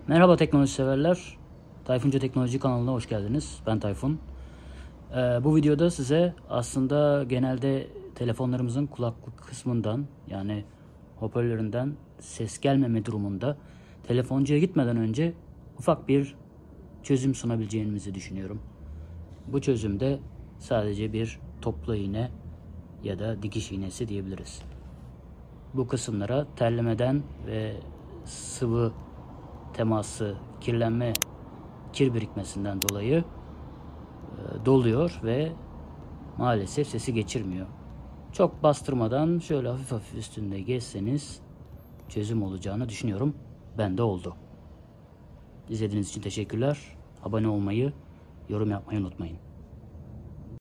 Merhaba teknoloji severler. Tayfuncu Teknoloji kanalına hoş geldiniz. Ben Tayfun. Bu videoda size aslında genelde telefonlarımızın kulaklık kısmından, yani hoparlöründen ses gelmeme durumunda telefoncuya gitmeden önce ufak bir çözüm sunabileceğimizi düşünüyorum. Bu çözümde sadece bir toplu iğne ya da dikiş iğnesi diyebiliriz. Bu kısımlara terlemeden ve sıvı teması, kir birikmesinden dolayı doluyor ve maalesef sesi geçirmiyor. Çok bastırmadan şöyle hafif hafif üstünde gezseniz çözüm olacağını düşünüyorum. Bende oldu. İzlediğiniz için teşekkürler. Abone olmayı, yorum yapmayı unutmayın.